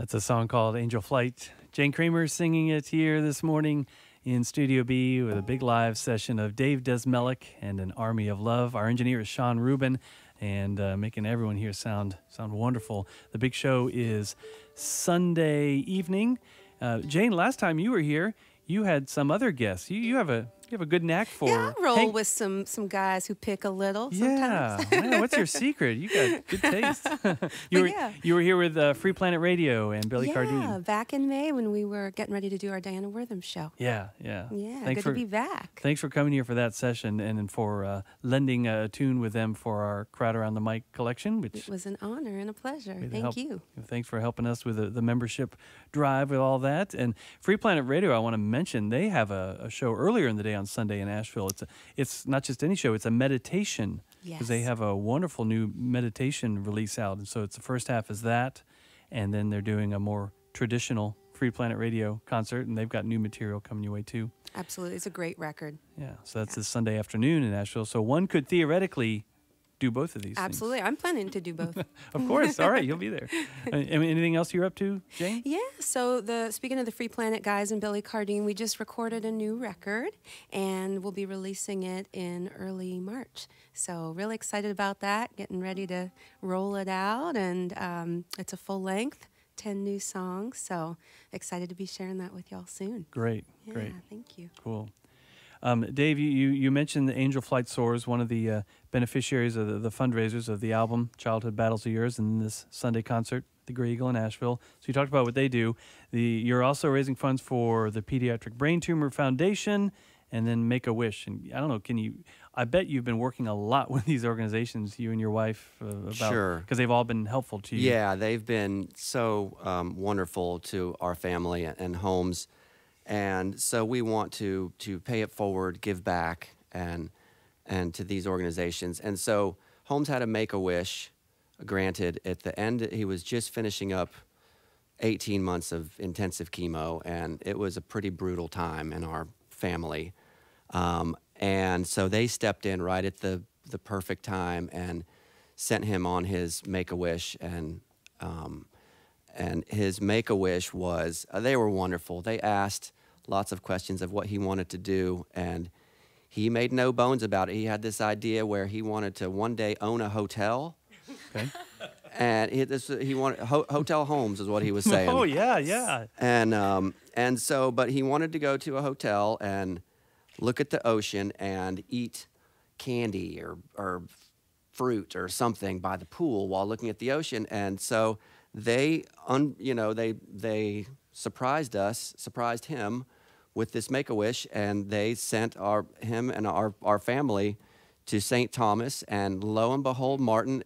That's a song called Angel Flight. Jane Kramer singing it here this morning in Studio B with a big live session of Dave Desmelik and an Army of Love. Our engineer is Sean Rubin, and making everyone here sound wonderful. The big show is Sunday evening. Jane, last time you were here, you had some other guests. You have a good knack for... Yeah, I roll with some guys who pick a little sometimes. Yeah. What's your secret? You got good taste. You were here with Free Planet Radio and Billy Cardine. Yeah, back in May when we were getting ready to do our Diana Wortham show. Yeah. Yeah, good to be back. Thanks for coming here for that session and for lending a tune with them for our Crowd Around the Mic collection. Which it was an honor and a pleasure. Thank you. Thanks for helping us with the membership drive with all that. And Free Planet Radio, I want to mention, they have a show earlier in the day on Sunday in Asheville. It's not just any show, it's a meditation. Yes. Because they have a wonderful new meditation release out. And so it's the first half is that, and then they're doing a more traditional Free Planet Radio concert, and they've got new material coming your way too. Absolutely. It's a great record. Yeah, so that's this Sunday afternoon in Asheville. So one could theoretically do both of these Absolutely. things. I'm planning to do both. Of course. All right, you'll be there. Anything else you're up to, Jane? Yeah, so speaking of the Free Planet guys and Billy Cardine, we just recorded a new record, and we'll be releasing it in early March. So really excited about that, getting ready to roll it out, and it's a full length, 10 new songs, so excited to be sharing that with y'all soon. Great, yeah, great. Thank you. Cool. Dave, you mentioned the Angel Flight Soars, one of the beneficiaries of the fundraisers of the album Childhood Battles of Yours, and this Sunday concert, the Grey Eagle in Asheville. So you talked about what they do. You're also raising funds for the Pediatric Brain Tumor Foundation and then Make-A-Wish. And I don't know, I bet you've been working a lot with these organizations, you and your wife, about, Sure. Because they've all been helpful to you. Yeah, they've been so wonderful to our family and homes. And so we want to pay it forward, give back, and to these organizations. And so Holmes had a Make-A-Wish granted at the end. He was just finishing up 18 months of intensive chemo, and it was a pretty brutal time in our family. And so they stepped in right at the perfect time and sent him on his Make-A-Wish. And his Make-A-Wish was, they were wonderful. They asked lots of questions of what he wanted to do, and he made no bones about it. He had this idea where he wanted to one day own a hotel. Okay. And he wanted, Hotel Holmes is what he was saying. Oh, yeah. And so, but he wanted to go to a hotel and look at the ocean and eat candy or fruit or something by the pool while looking at the ocean. And so they surprised him with this Make-A-Wish, and they sent him and our family to St. Thomas. And lo and behold, Martin,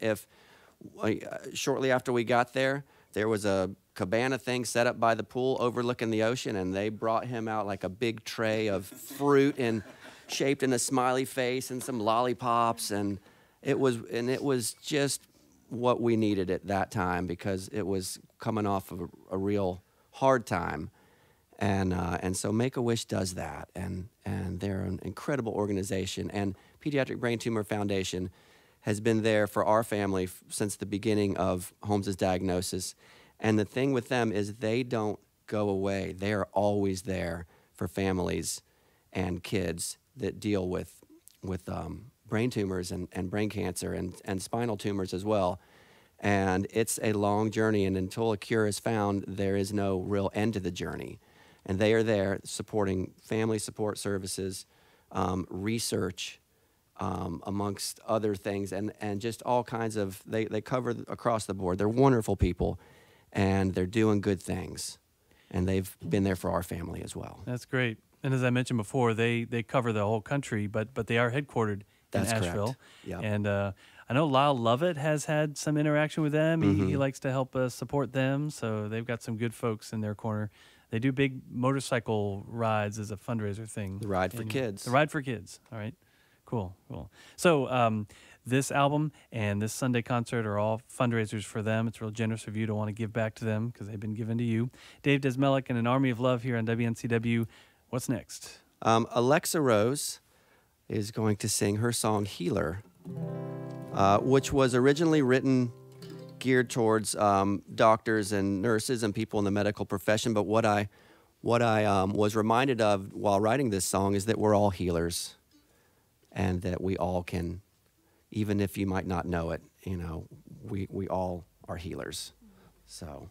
shortly after we got there was a cabana thing set up by the pool overlooking the ocean, and they brought him out like a big tray of fruit and shaped in a smiley face and some lollipops, and it was just what we needed at that time, because it was coming off of a real hard time. And so Make-A-Wish does that, and they're an incredible organization. And Pediatric Brain Tumor Foundation has been there for our family since the beginning of Holmes's diagnosis. And the thing with them is they don't go away. They are always there for families and kids that deal with brain tumors and brain cancer and spinal tumors as well. And it's a long journey, and until a cure is found, there is no real end to the journey. And they are there supporting family support services, research, amongst other things, and just all kinds of, they cover across the board. They're wonderful people, and they're doing good things. And they've been there for our family as well. That's great. And as I mentioned before, they cover the whole country, but they are headquartered in Asheville. Correct. Yep. And I know Lyle Lovett has had some interaction with them. Mm-hmm. He likes to help support them, so they've got some good folks in their corner. They do big motorcycle rides as a fundraiser thing. The Ride for Kids. The Ride for Kids. All right. Cool. So this album and this Sunday concert are all fundraisers for them. It's real generous of you to want to give back to them because they've been given to you. Dave Desmelik and an Army of Love here on WNCW. What's next? Alexa Rose is going to sing her song Healer, which was originally written geared towards doctors and nurses and people in the medical profession. But what I was reminded of while writing this song is that we're all healers, and that we all can, even if you might not know it, we all are healers. So.